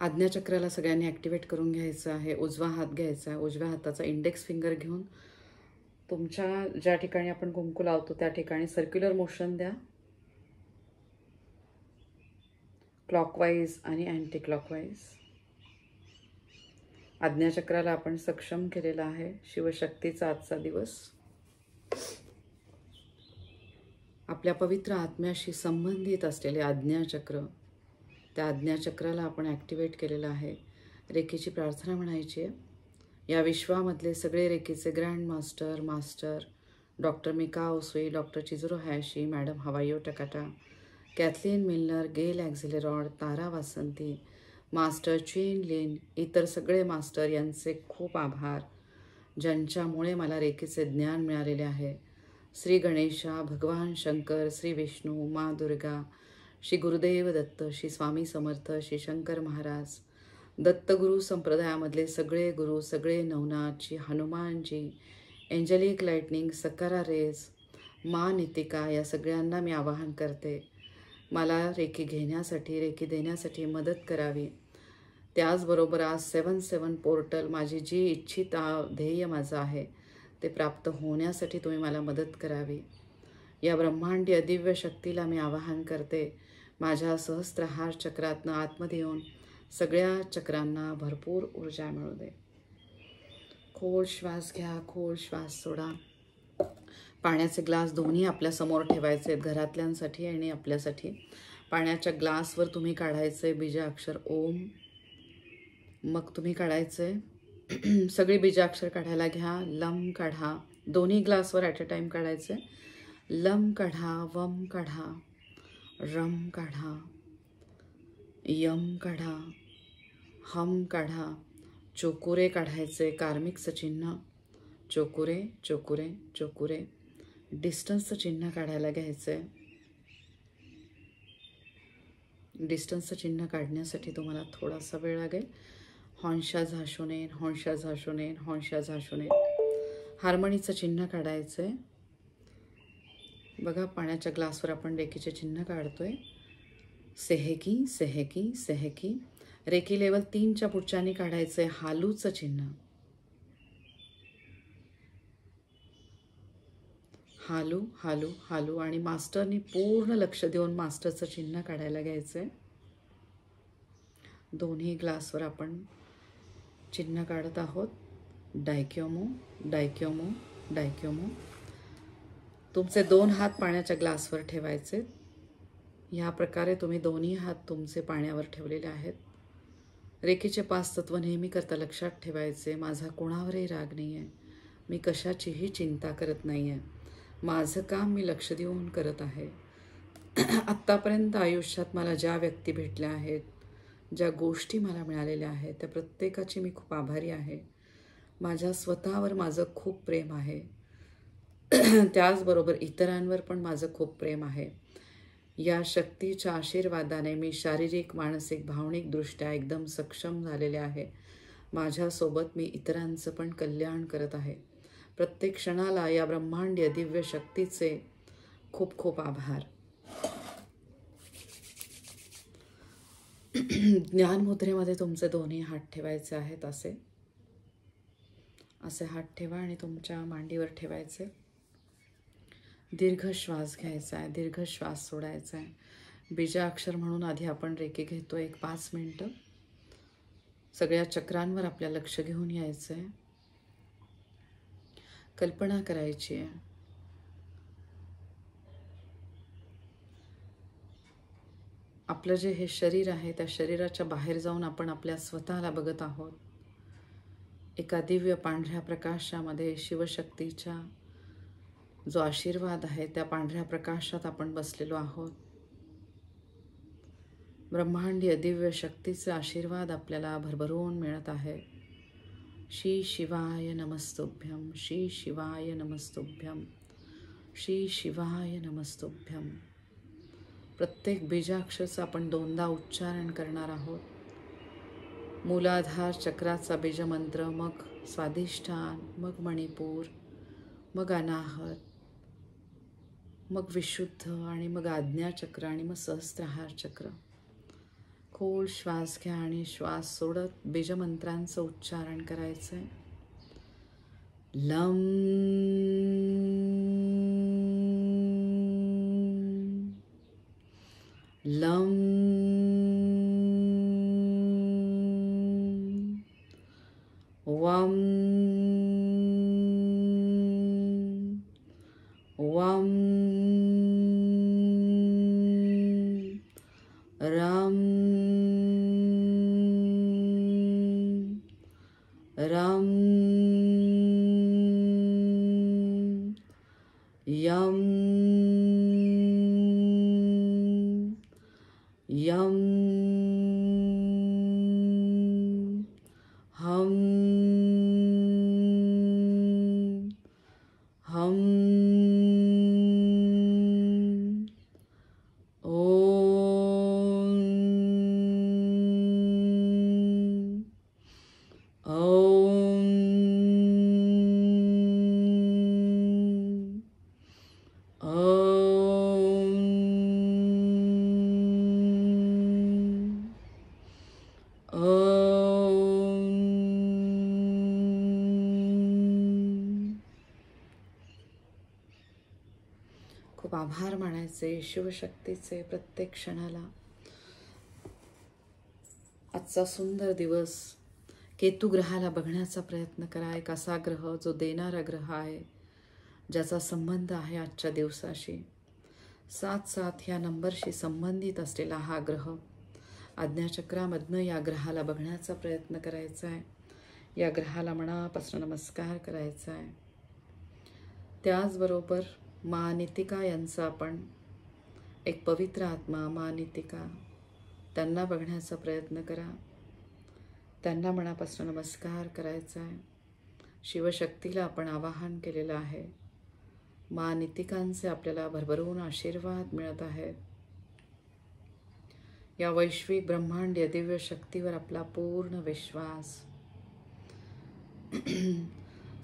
आज्ञाचक्राला सगळ्यांनी ॲक्टिवेट करून घ्यायचं आहे. उजवा हात घ्यायचा आहे. उजव्या हाताचा इंडेक्स फिंगर घेऊन तुमच्या ज्या ठिकाणी आपण कुंकू लावतो त्या ठिकाणी सर्क्युलर मोशन द्या, क्लॉकवाईज आणि अँटी क्लॉकवाईज. आज्ञाचक्राला आपण सक्षम केलेला आहे. शिवशक्तीचा आजचा दिवस आपल्या पवित्र आत्म्याशी संबंधित असलेले आज्ञाचक्र, त्या आज्ञाचक्राला आपण ॲक्टिवेट केलेलं आहे. रेकीची प्रार्थना म्हणायची आहे. या विश्वामधले सगळे रेकीचे grand master, doctor Mika Usui, doctor Chujiro Hayashi, madam Hawayo Takata, Kathleen Milner, Gail Axelrod, तारा वासंती, मास्टर चेन लिन, इतर सगळे मास्टर यांचे खूप आभार, ज्यांच्यामुळे मला रेकीचे ज्ञान मिळालेले आहे. श्री गणेशा, भगवान शंकर, श्री विष्णू, माँ दुर्गा, श्री गुरुदेव दत्त, श्री स्वामी समर्थ, श्री शंकर महाराज, दत्तगुरु संप्रदायामधले सगळे गुरु, सगळे Navnath, Shri Hanumanji, angelic lightning, सकारा raise, माँ नितिका, या सगळ्यांना मी आवाहन करते. मला रेकी घेण्यासाठी, रेकी देण्यासाठी मदत करावी. त्याचबरोबर आज 7-7 पोर्टल, माझी जी इच्छित ध्येय माझं आहे ते प्राप्त होण्यासाठी तुम्ही मला मदत करावी. या ब्रह्मांडीय दिव्य शक्तीला मी आवाहन करते. माझ्या सहस्त्रहार चक्रातनं आतमध्ये येऊन सगळ्या चक्रांना भरपूर ऊर्जा मिळू दे. खोल श्वास घ्या, खोल श्वास सोडा. पाण्याचे ग्लास दोन्ही आपल्यासमोर ठेवायचे आहेत, घरातल्यांसाठी आणि आपल्यासाठी. पाण्याच्या ग्लासवर तुम्ही काढायचे बीजाक्षर ओम. मग तुम्ही काढायचे सगळी बीजाक्षर काढायला घ्या. लम काढा, दोन्ही ग्लासवर ॲट अ टाईम काढायचे. लम काढा, वम काढा, रम काढा, यम काढा, हम काढा. चोकुरे काढायचे, कार्मिकचं चिन्ह, चोकुरे चोकुरे चोकुरे. डिस्टन्सचं चिन्ह काढायला घ्यायचं. डिस्टन्सचं चिन्ह काढण्यासाठी तुम्हाला थोडासा वेळ लागेल. हॉन्शा झाशोनेन, हॉन्शा झाशोनेन, हॉन्शा झाशोनेन. हार्मणीचं चिन्ह काढायचं आहे. बघा, पाण्याच्या ग्लासवर आपण रेकीचे चिन्ह काढतोय. सेहेकी सेहेकी सेहेकी. रेकी लेवल 3च्या पुढच्यानी काढायचं आहे हालूचं चिन्ह. हालू हालू हालू. आणि मास्टरनी पूर्ण लक्ष देऊन मास्टरचं चिन्ह काढायला घ्यायचं आहे. दोन्ही ग्लासवर आपण चिन्ह काढत आहोत. डायक्योमो डायक्योमो डायक्योमो. तुमचे 2 हात पाण्याच्या ग्लासवर ठेवायचे. ह्या प्रकारे तुम्ही दोन्ही हात तुमचे पाण्यावर ठेवलेले आहेत. रेकीचे 5 तत्व नेहमी करता लक्षात ठेवायचे. माझा कोणावरही राग नाही आहे, मी कशाचीही चिंता करत नाही आहे. माझं काम मी लक्ष देऊन करत आहे. आत्तापर्यंत आयुष्यात मला ज्या व्यक्ती भेटल्या आहेत, ज्या गोष्टी मला मिळालेल्या आहेत, त्या प्रत्येकाची मी खूप आभारी आहे. माझ्या स्वतःवर माझं खूप प्रेम आहे. त्याचबरोबर इतरांवर पण माझं खूप प्रेम आहे. या शक्तीच्या आशीर्वादाने मी शारीरिक, मानसिक, भावनिकदृष्ट्या एकदम सक्षम झालेले आहे. माझ्यासोबत मी इतरांचं पण कल्याण करत आहे. प्रत्येक क्षणाला या ब्रह्मांडीय दिव्य शक्तीचे खूप खूप आभार. ज्ञानमुद्रेमध्ये तुमचे दोन्ही हात ठेवायचे आहेत. असे हात ठेवा आणि तुमच्या मांडीवर ठेवायचे. दीर्घ श्वास घ्यायचा आहे, दीर्घ श्वास सोडायचा आहे. बीजाक्षर म्हणून आधी आपण रेकी घेतो. 5 मिनिटं सगळ्या चक्रांवर आपल्या लक्ष घेऊन यायचं आहे. कल्पना करायची आहे आपलं जे हे शरीर आहे, त्या शरीराच्या बाहेर जाऊन आपण आपल्या स्वतःला बघत आहोत. एका दिव्य पांढऱ्या प्रकाशामध्ये शिवशक्तीच्या जो आशीर्वाद आहे त्या पांढऱ्या प्रकाशात आपण बसलेलो आहोत. ब्रह्मांडीय दिव्य शक्तीचा आशीर्वाद आपल्याला भरभरून मिळत आहे. श्री शिवाय नमस्तुभ्यम, श्री शिवाय नमस्तुभ्यम, श्री शिवाय नमस्तुभ्यम. प्रत्येक बीजाक्षराचा आपण 2दा उच्चारण करणार आहोत. मूलाधार चक्राचा बीजमंत्र, मग स्वाधिष्ठान, मग मणिपूर, मग अनाहत, मग विशुद्ध, आणि मग आज्ञाचक्र, आणि मग सहस्त्रहार चक्र. खोल श्वास घ्या आणि श्वास सोडत बीजमंत्रांचं उच्चारण करायचं आहे. लम लम वम वम रम रम यम यम हम हम ओम ओम ओम ओम. खूप आभार मानायचे शिवशक्तीचे प्रत्येक क्षणाला. आजचा सुंदर दिवस केतू ग्रहाला बघण्याचा प्रयत्न करा. एक असा ग्रह जो देणारा ग्रह आहे, ज्याचा संबंध आहे आजच्या दिवसाशी. 7-7 ह्या नंबरशी संबंधित असलेला हा ग्रह. आज्ञाचक्रामधनं या ग्रहाला बघण्याचा प्रयत्न करायचा आहे. या ग्रहाला मनापासून नमस्कार करायचा आहे. त्याचबरोबर मा नितिका यांचा आपण एक पवित्र आत्मा मा नितिका, त्यांना बघण्याचा प्रयत्न करा. त्यांना मनापासून नमस्कार करायचा आहे. शिवशक्तीला आपण आवाहन केलेलं आहे. मा नितिकांचे आपल्याला भरभरून आशीर्वाद मिळत आहेत. या वैश्विक ब्रह्मांडीय दिव्य शक्तीवर आपला पूर्ण विश्वास.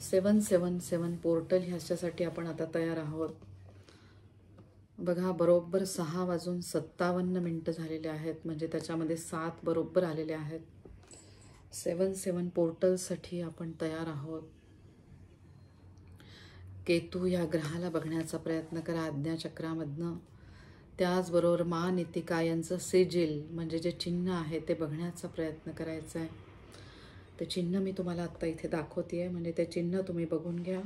777 पोर्टल ह्याच्यासाठी आपण आता तयार आहोत. बघा, बरोबर 6:57 झालेले आहेत, म्हणजे त्याच्यामध्ये 7 बरोबर आलेले आहेत. 7-7 पोर्टलसाठी आपण तयार आहोत. केतू या ग्रहाला बघण्याचा प्रयत्न करा आज्ञाचक्रामधनं. त्याचबरोबर मा नितिका यांचं सिजिल म्हणजे जे चिन्ह आहे ते बघण्याचा प्रयत्न करायचा आहे. ते चिन्ह मी तुम्हाला आत्ता इथे दाखवते आहे, म्हणजे ते चिन्ह तुम्ही बघून घ्या.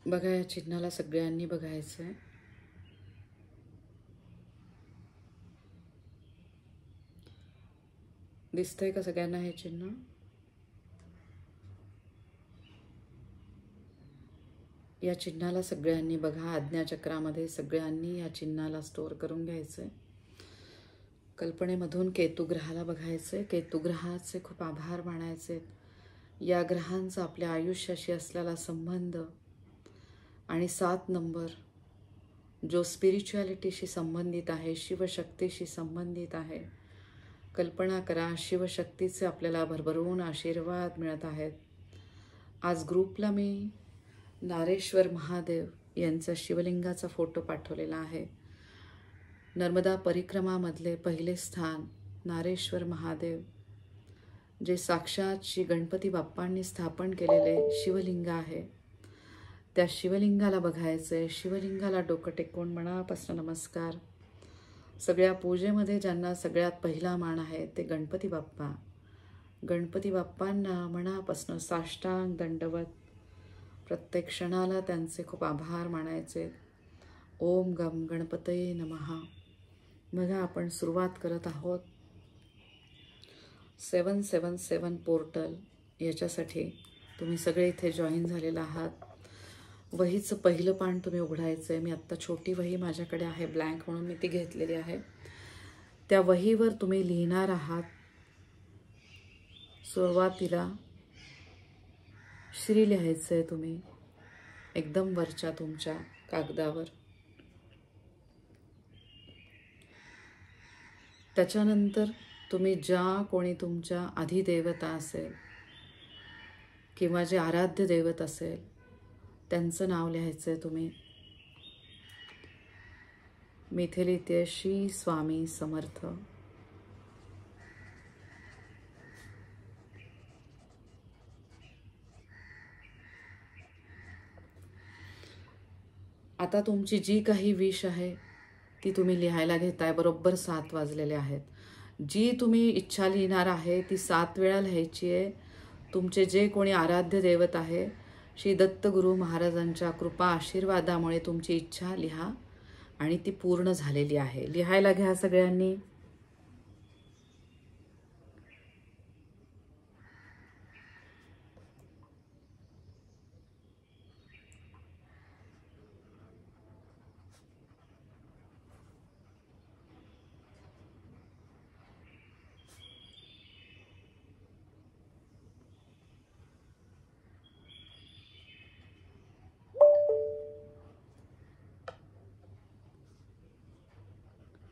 बघा, या चिन्हाला सगळ्यांनी बघायचं आहे. दिसतंय का सगळ्यांना हे चिन्ह? या चिन्हाला सगळ्यांनी बघा. आज्ञाचक्रामध्ये सगळ्यांनी या चिन्हाला स्टोअर करून घ्यायचं आहे. कल्पनेमधून केतू ग्रहाला बघायचं आहे. केतू ग्रहाचे खूप आभार मानायचे. या ग्रहांचा आपल्या आयुष्याशी असलेला संबंध आणि 7 नंबर जो स्पिरिच्युअलिटीशी संबंधित आहे, शिवशक्तीशी संबंधित आहे. कल्पना करा, शिवशक्तीचे आपल्याला भरभरून आशीर्वाद मिळत आहेत. आज ग्रुपला मी नारेश्वर महादेव यांचा शिवलिंगाचा फोटो पाठवलेला आहे. नर्मदा परिक्रमामधले पहिले स्थान नारेश्वर महादेव, जे साक्षात श्री गणपती बाप्पांनी स्थापन केलेले शिवलिंग आहे. त्या शिवलिंगाला बघायचंय. शिवलिंगाला डोकं टेकवून मनापासून नमस्कार. सगळ्या पूजेमध्ये ज्यांना सगळ्यात पहिला मान आहे ते गणपती बाप्पा. गणपती बाप्पांना मनापासून साष्टांग दंडवत. प्रत्येक क्षणाला त्यांचे खूप आभार मानायचे. ओम गम गणपतये नमः. बघा, आपण सुरुवात करत आहोत 777 पोर्टल. याच्यासाठी तुम्ही सगळे इथे जॉईन झालेला आहात. वहीचं पहिलं पान तुम्ही उघडायचं आहे. मी आत्ता छोटी वही माझ्याकडे आहे ब्लँक म्हणून मी ती घेतलेली आहे. त्या वहीवर तुम्ही लिहिणार आहात सुरुवातीला श्री लिहायचं आहे तुम्ही एकदम वरच्या तुमच्या कागदावर. त्याच्यानंतर तुम्ही ज्या कोणी तुमच्या अधिदेवता असेल किंवा जे आराध्य दैवत असेल त्यांचं नाव लिहायचं आहे तुम्ही. मी इथे लिहिते श्री स्वामी समर्थ. आता तुमची जी काही विश आहे ती तुम्ही लिहायला घेताय. बरोबर 7 वाजलेले आहेत. जी तुम्ही इच्छा लिहिणार आहे ती 7 वेळा लिहायची आहे. तुमचे जे कोणी आराध्य दैवत आहे श्री दत्तगुरु महाराजांच्या कृपा आशीर्वादामुळे तुमची इच्छा लिहा आणि ती पूर्ण झालेली आहे. लिहायला घ्या सगळ्यांनी.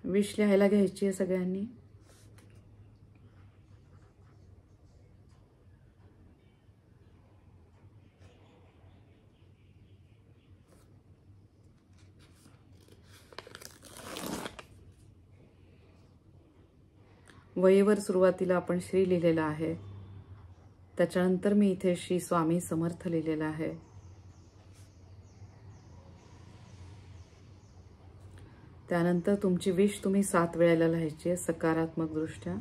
विश लिहायला घ्यायची आहे सगळ्यांनी. वहीवर सुरुवातीला आपण श्री लिहिलेला आहे. त्याच्यानंतर मी इथे श्री स्वामी समर्थ लिहिलेला आहे. त्यानंतर तुमची विश तुम्ही 7 वेळेला लिहायची आहे सकारात्मक दृष्ट्या.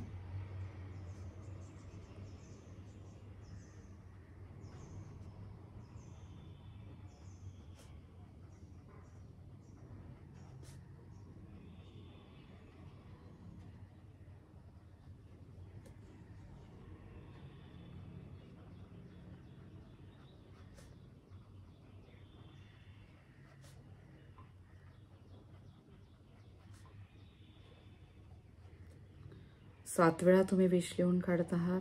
सात वेळा तुम्ही विश लिहून काढत आहात.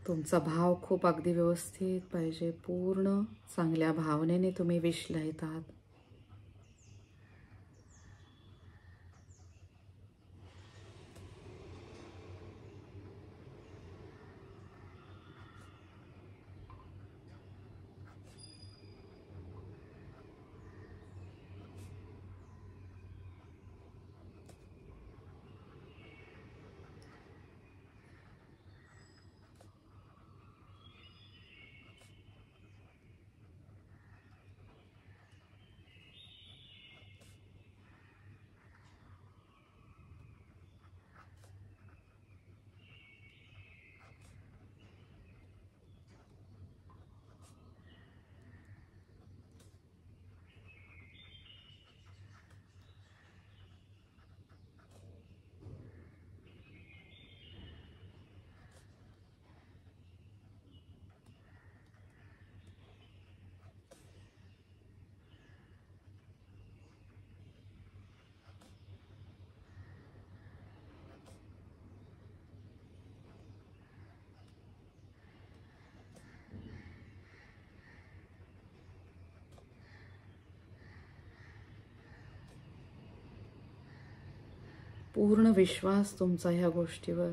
तुमचा भाव खूप अगदी व्यवस्थित पाहिजे. पूर्ण चांगल्या भावनेने तुम्ही विश लिहित आहात. पूर्ण विश्वास तुमचा ह्या गोष्टीवर.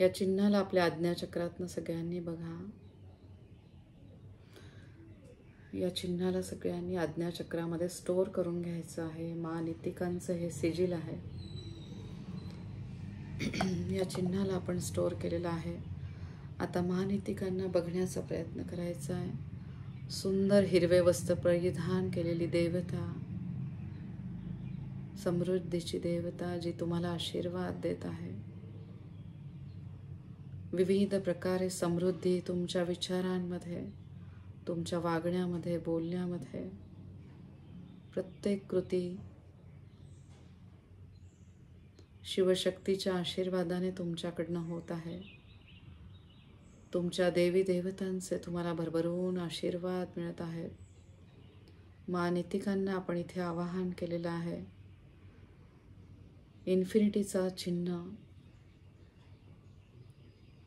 या चिन्हाला आपल्या आज्ञाचक्रातनं सगळ्यांनी बघा. या चिन्हाला सगळ्यांनी आज्ञाचक्रामध्ये स्टोअर करून घ्यायचं आहे. महानितिकांचं हे सिजिल आहे. या चिन्हाला आपण स्टोअर केलेलं आहे. आता महानितिकांना बघण्याचा प्रयत्न करायचा आहे. सुंदर हिरवे वस्त्र परिधान केलेली देवता, समृद्धीची देवता जी तुम्हाला आशीर्वाद देत आहे. विविध प्रकारे समृद्धी तुमच्या विचारांमध्ये, तुमच्या वागण्यामध्ये, बोलण्यामध्ये, प्रत्येक कृती शिवशक्तीच्या आशीर्वादाने तुमच्याकडनं होत आहे. तुमच्या देवी देवतांचे तुम्हाला भरभरून आशीर्वाद मिळत आहेत. महानितिकांना आपण इथे आवाहन केलेलं आहे. इन्फिनिटीचा चिन्ह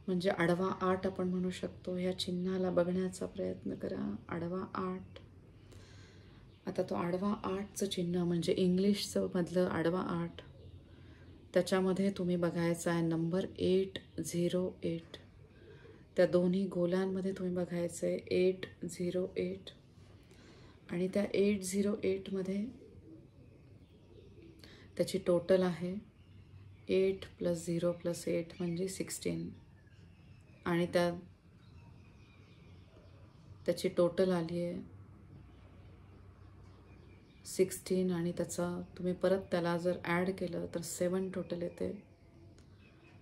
म्हणजे आडवा 8 आपण म्हणू शकतो. या चिन्हाला बघण्याचा प्रयत्न करा. आडवा 8. आता तो आडवा 8चं चिन्ह म्हणजे इंग्लिशचं मधलं आडवा 8, त्याच्यामध्ये तुम्ही बघायचा आहे नंबर 808. त्या दोन्ही गोलांमध्ये तुम्ही बघायचं आहे 808. आणि त्या 808मध्ये त्याची टोटल आहे 8 + 0 + 8 म्हणजे 16. आणि त्याची टोटल आली आहे 16. आणि त्याचा तुम्ही परत त्याला जर ॲड केलं तर 7 टोटल येते,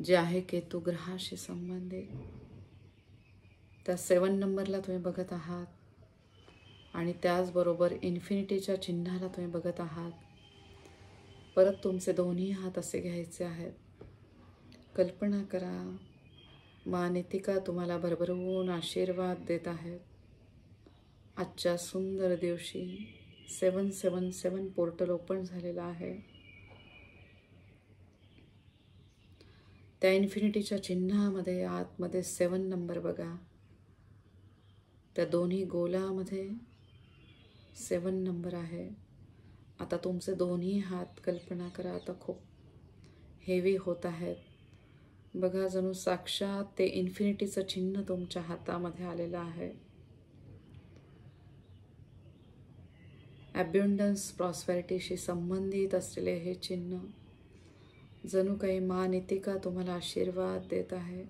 जे आहे केतू ग्रहाशी संबंधित. त्या 7 नंबरला तुम्ही बघत आहात. आणि त्याचबरोबर इन्फिनिटीच्या चिन्हाला तुम्ही बघत आहात. परत तुमचे दोन्ही हात असे घ्यायचे आहेत. कल्पना करा, महानितिका तुम्हाला भरभरून आशीर्वाद देत आहेत. आजच्या सुंदर दिवशी 777 पोर्टल ओपन झालेला आहे. त्या इन्फिनिटीच्या चिन्हामध्ये आतमध्ये 7 नंबर बघा. त्या दोन्ही गोलामध्ये 7 नंबर आहे. आता तुमचे दोन्ही हात कल्पना करा आता खूप हेवी होत आहेत. बघा, जणू साक्षात ते इन्फिनिटीचं चिन्ह तुमच्या हातामध्ये आलेलं आहे. ॲब्युंडन्स, प्रॉस्पेरिटीशी संबंधित असलेले हे चिन्ह जणू काही महानितिका तुम्हाला आशीर्वाद देत आहे.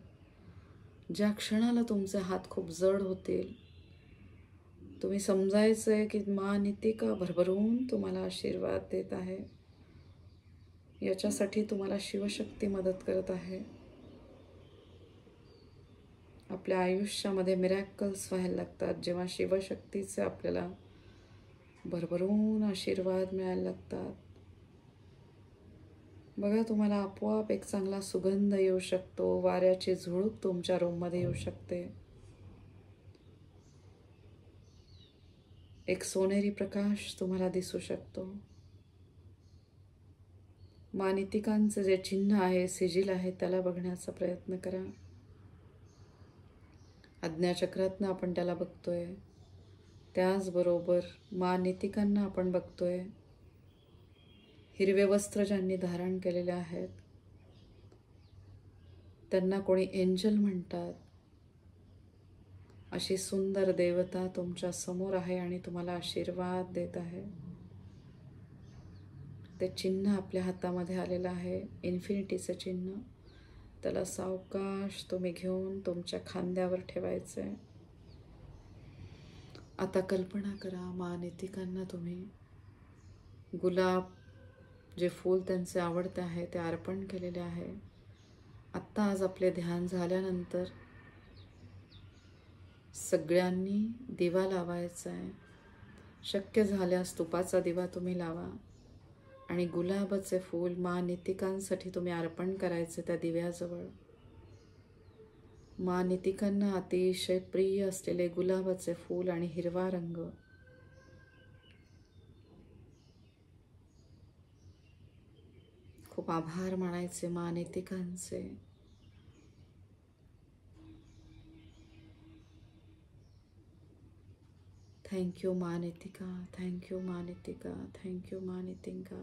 ज्या क्षणाला तुमचे हात खूप जड होतील, तुम्ही समजायचं आहे की महानितिका भरभरून तुम्हाला आशीर्वाद देत आहे. याच्यासाठी तुम्हाला शिवशक्ती मदत करत आहे. आपल्या आयुष्यामध्ये मिरॅकल्स व्हायला लागतात जेव्हा शिवशक्तीचे आपल्याला भरभरून आशीर्वाद मिळायला लागतात. बघा, तुम्हाला आपोआप एक चांगला सुगंध येऊ शकतो. वाऱ्याची झुळूक तुमच्या रूममध्ये येऊ शकते. एक सोनेरी प्रकाश तुम्हाला दिसू शकतो. महानितिकांचं जे चिन्ह आहे, सिजिल आहे, त्याला बघण्याचा प्रयत्न करा. आज्ञाचक्रातनं आपण त्याला बघतोय. त्याचबरोबर महानितिकांना आपण बघतोय. हिरवे वस्त्र ज्यांनी धारण केलेले आहेत त्यांना कोणी एंजल म्हणतात. अशी सुंदर देवता तुमच्या समोर आहे आणि तुम्हाला आशीर्वाद देत आहे. ते चिन्ह आपल्या हातामध्ये आलेलं आहे, इन्फिनिटीचं चिन्ह. त्याला सावकाश तुम्ही घेऊन तुमच्या खांद्यावर ठेवायचं आहे. आता कल्पना करा, महानितिकांना तुम्ही गुलाब, जे फूल त्यांचे आवडते आहे, ते अर्पण केलेले आहे. आत्ता आज आपले ध्यान झाल्यानंतर सगळ्यांनी दिवा लावायचा आहे. शक्य झाल्यास तुपाचा दिवा तुम्ही लावा आणि गुलाबाचे फूल महानितिकांसाठी तुम्ही अर्पण करायचे त्या दिव्याजवळ. महानितिकांना अतिशय प्रिय असलेले गुलाबाचे फूल आणि हिरवा रंग. खूप आभार मानायचे महानितिकांचे. Thank you Mahanitika, thank you Mahanitika, thank you Mahanitika.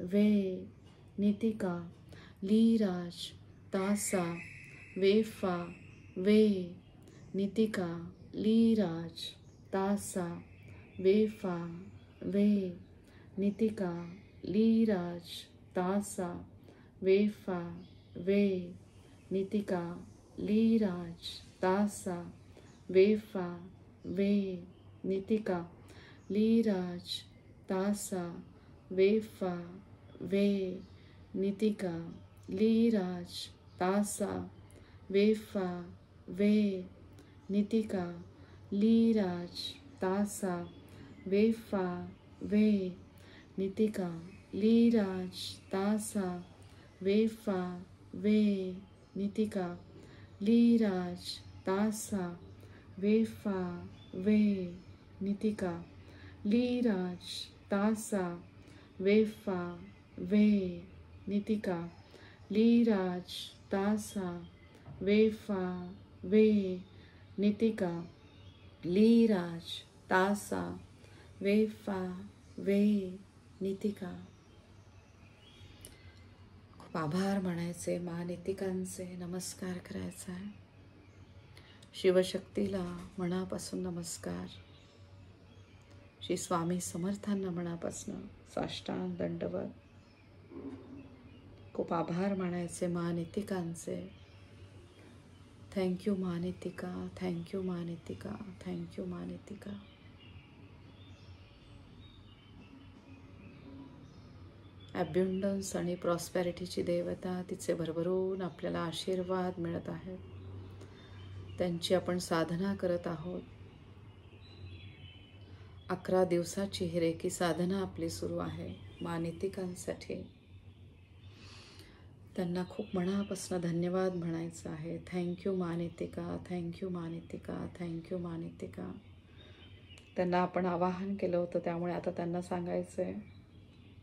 वे नितिका लीराज तासा वेफा वे नितिका लीराज तासा वेफा वे नितिका लीराज तासा वेफा वे नितिका लीराज तासा वेफा वे नितिका लीराज तासा वेफा वे नितिका लीराज तासा वेफा वे नितिका लीराज तासा वेफा वे नितिका लीराज तासा वेफा वे नितिका लीराज तासा वेफा वे नितिका लीराज तासा वेफा वे नितिका लीराज तासा वेफा वे नितिका लीराज तासा वेफा वे नितिका. खूप आभार म्हणायचे, महानितिकांचे नमस्कार करायचा आहे. शिवशक्तीला मनापासून नमस्कार. श्री स्वामी समर्थांना मनापासून साष्टांग दंडवत. खूप आभार मानायचे महानितिकांचे. Thank you Mahanitika, thank you Mahanitika, thank you Mahanitika. Abundance आणि प्रॉस्पॅरिटीची देवता, तिचे भरभरून आपल्याला आशीर्वाद मिळत आहेत. त्यांची आपण साधना करत आहोत. 11 दिवसाची ही रेकी साधना आपली सुरू आहे महानितिकांसाठी. त्यांना खूप मनापासून धन्यवाद म्हणायचं आहे. Thank you Mahanitika, thank you Mahanitika, thank you Mahanitika. त्यांना आपण आवाहन केलं होतं, त्यामुळे आता त्यांना सांगायचं आहे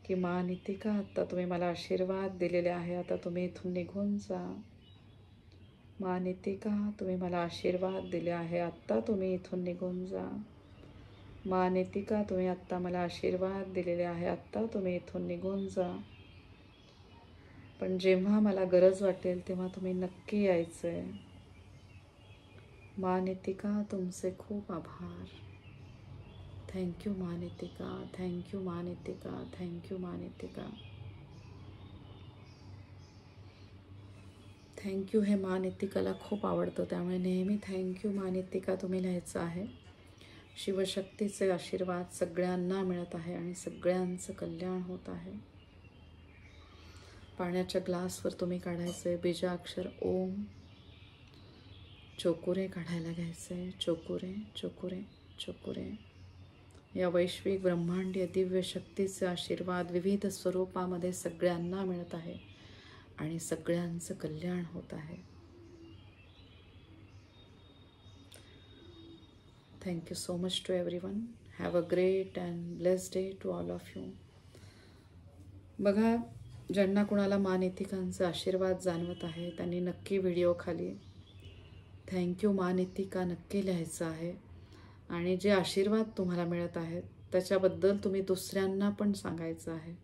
की महानितिका, आत्ता तुम्ही मला आशीर्वाद दिलेले आहे, आता तुम्ही इथून निघून जा. महानितिका, तुम्ही मला आशीर्वाद दिले आहे, आत्ता तुम्ही इथून निघून जा. महानितिका, तुम्ही आत्ता मला आशीर्वाद दिलेले आहे, आत्ता तुम्ही इथून निघून जा. पण जेव्हा मला गरज वाटेल तेव्हा तुम्ही नक्की यायचंय. महानितिका, तुमचे खूप आभार. Thank you Mahanitika, thank you Mahanitika, thank you Mahanitika. Thank you हे महानितिकाला खूप आवडतं, त्यामुळे नेहमी थँक्यू महानितिका तुम्ही लिहायचं आहे. शिवशक्तीचे आशीर्वाद सगळ्यांना मिळत आहे आणि सगळ्यांचं कल्याण होत आहे. पाण्याच्या ग्लासवर तुम्ही काढायचे बीजाक्षर ओम. चोकुरे काढायला घ्यायचे. चोकुरे चोकुरे चोकुरे. या वैश्विक ब्रह्मांडीय दिव्य शक्तीचे आशीर्वाद विविध स्वरूपामध्ये सगळ्यांना मिळत आहे आणि सगळ्यांचं कल्याण होत आहे. Thank you so much to everyone. Have a great and blessed day to all of you. बघा, ज्यांना कुणाला महानितिकांचा आशीर्वाद जाणवत आहे त्यांनी नक्की व्हिडिओ खाली थँक्यू महानितिका नक्की लिहायचं आहे. आणि जे आशीर्वाद तुम्हाला मिळत आहेत त्याच्याबद्दल तुम्ही दुसऱ्यांना पण सांगायचं आहे.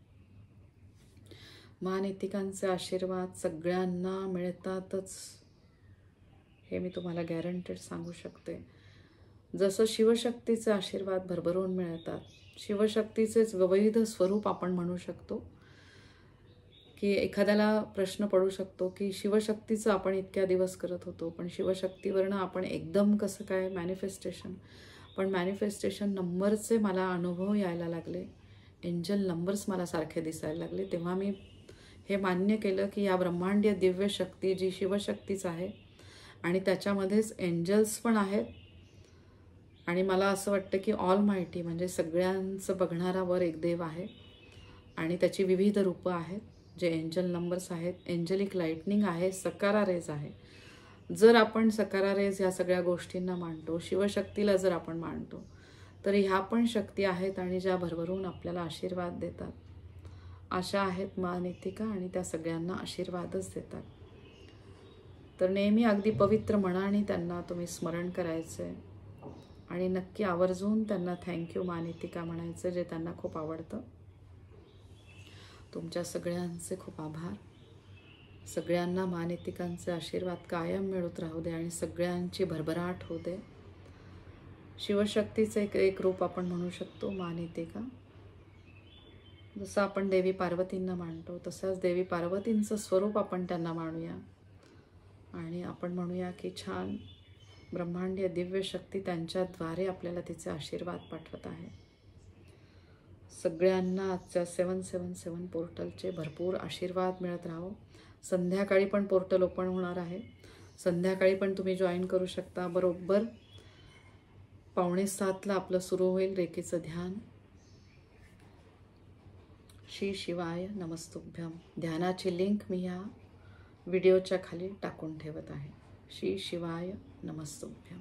महानितिकांचे आशीर्वाद सगळ्यांना मिळतातच, हे मी तुम्हाला गॅरंटेड सांगू शकते. जसं शिवशक्तीचे आशीर्वाद भरभरून मिळतात, शिवशक्तीचेच विविध स्वरूप आपण म्हणू शकतो. की एखाद्याला प्रश्न पडू शकतो की शिवशक्तीचं आपण इतक्या दिवस करत होतो, पण शिवशक्तीवरनं आपण एकदम कसं काय मॅनिफेस्टेशन. पण मॅनिफेस्टेशन नंबरचे मला अनुभव यायला लागले, एंजल नंबर्स मला सारखे दिसायला लागले. तेव्हा मी हे मान्य केलं की या ब्रह्मांडीय दिव्य शक्ती जी शिवशक्तीच आहे आणि त्याच्यामध्येच एंजल्स पण आहेत. आणि मला असं वाटतं की ऑल माहिती म्हणजे सगळ्यांचं बघणारा वर एक देव आहे आणि त्याची विविध रूपं आहेत. जे एंजल नंबर्स आहेत, एंजलिक लाइटनिंग आहे, सकारा रेज आहे. जर आपण सकारा रेज ह्या सगळ्या गोष्टींना मानतो, शिवशक्तीला जर आपण मानतो, तर ह्या पण शक्ती आहेत आणि ज्या भरभरून आपल्याला आशीर्वाद देतात. अशा आहेत महानितिका आणि त्या सगळ्यांना आशीर्वादच देतात. तर नेहमी अगदी पवित्र मनाने त्यांना तुम्ही स्मरण करायचे आणि नक्की आवर्जून त्यांना थँक्यू महानितिका म्हणायचं, जे त्यांना खूप आवडतं. तुमच्या सगळ्यांचे खूप आभार. सगळ्यांना मानितिकांचे आशीर्वाद कायम मिळत राहू दे आणि सगळ्यांची भरभराट होऊ दे. शिवशक्तीचे एक रूप आपण म्हणू शकतो मानितिका. जसं आपण देवी पार्वतींना मानतो तसंच देवी पार्वतींचं स्वरूप आपण त्यांना मानूया आणि आपण म्हणूया की छान ब्रह्मांडीय दिव्य शक्ती त्यांच्याद्वारे आपल्याला तिचे आशीर्वाद पाठवत आहे. सगळ्यांना आजच्या 777 पोर्टलचे भरपूर आशीर्वाद मिळत राहो. संध्याकाळी पण पोर्टल ओपन होणार आहे. संध्याकाळी पण तुम्ही जॉईन करू शकता. बरोबर 6:45 आपलं सुरू होईल रेकीचं ध्यान. श्री शिवाय नमस्तुभ्यम. ध्यानाची लिंक मी या व्हिडिओच्या खाली टाकून ठेवत आहे. श्री शिवाय नमस्तुभ्यम.